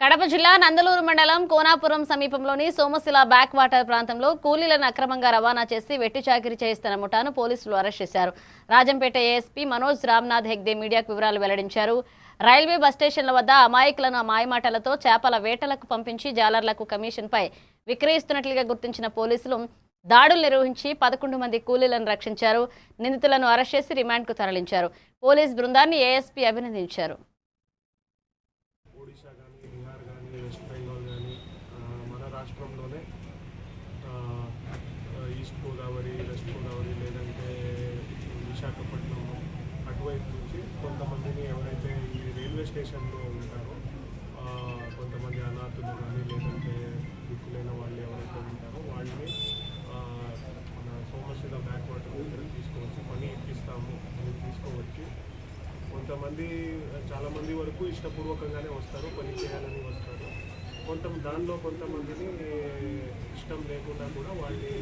కడప జిల్లా నందలూరు మండలం కోనాపురం సమీపంలోని సోమశిల బ్యాక్ వాటర్ ప్రాంతంలో కూలీలను అక్రమంగా రవాణా చేసి వెట్టి చాకిరీ చేయిస్తున్న ముఠాను పోలీసులు అరెస్ట్ చేశారు. రాజంపేట ఏఎస్పీ మనోజ్ రామ్నాథ్ హెగ్దే మీడియాకు వివరాలు వెల్లడించారు. రైల్వే బస్ స్టేషన్ల వద్ద అమాయకులను మాయమాటలతో చేపల వేటలకు పంపించి జాలర్లకు కమిషన్పై విక్రయిస్తున్నట్లుగా గుర్తించిన పోలీసులు దాడులు నిర్వహించి 11 మంది కూలీలను రక్షించారు. నిందితులను అరెస్ట్ చేసి రిమాండ్కు తరలించారు. పోలీస్ బృందాన్ని ఏఎస్పీ అభినందించారు. ఒడిశా కానీ బీహార్ కానీ వెస్ట్ బెంగాల్ కానీ మన రాష్ట్రంలోనే ఈస్ట్ గోదావరి వెస్ట్ గోదావరి లేదంటే విశాఖపట్నం అటువైపు నుంచి కొంతమందిని ఎవరైతే ఈ రైల్వే స్టేషన్లో ఉంటారో కొంతమంది అనాథులు కానీ లేదంటే దిక్కులైన వాళ్ళు ఎవరైతే ఉంటారో వాళ్ళని మన సోమశిల బ్యాక్ వాటర్ దగ్గర తీసుకొచ్చి పని ఇప్పిస్తాము అని తీసుకువచ్చి కొంతమంది చాలామంది వరకు ఇష్టపూర్వకంగానే వస్తారు, పని చేయాలని వస్తారు. దానిలో కొంతమందిని ఇష్టం లేకుండా కూడా వాళ్ళని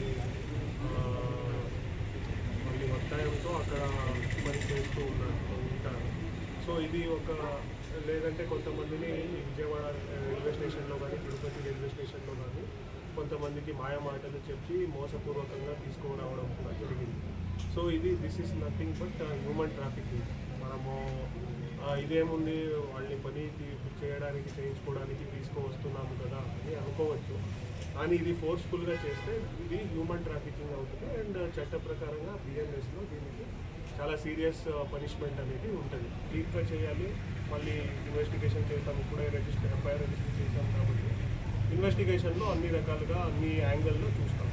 ఒత్తాయంతో అక్కడ పని చేస్తూ ఉంటారు. సో ఇది లేదంటే కొంతమందిని విజయవాడ రైల్వే స్టేషన్లో కానీ తిరుపతి రైల్వే స్టేషన్లో కానీ కొంతమందికి మాయమాటలు చెప్పి మోసపూర్వకంగా తీసుకురావడం కూడా జరిగింది. So this is nothing but human trafficking. మనము ఇదేముంది వాళ్ళని పని చేయించుకోవడానికి తీసుకువస్తున్నాము కదా అని అనుకోవచ్చు, కానీ ఇది ఫోర్స్ఫుల్గా చేస్తే ఇది హ్యూమన్ ట్రాఫికింగ్ అవుతుంది. అండ్ చట్ట ప్రకారంగా బిఎన్ఎస్లో దీనికి చాలా సీరియస్ పనిష్మెంట్ అనేది ఉంటుంది. క్లియర్గా చేయాలి. మళ్ళీ ఇన్వెస్టిగేషన్ చేస్తాం. ఇప్పుడే ఎఫ్ఐఆర్ రిజిస్టర్ చేశాం కాబట్టి ఇన్వెస్టిగేషన్లో అన్ని రకాలుగా అన్ని యాంగిల్లో చూస్తాం.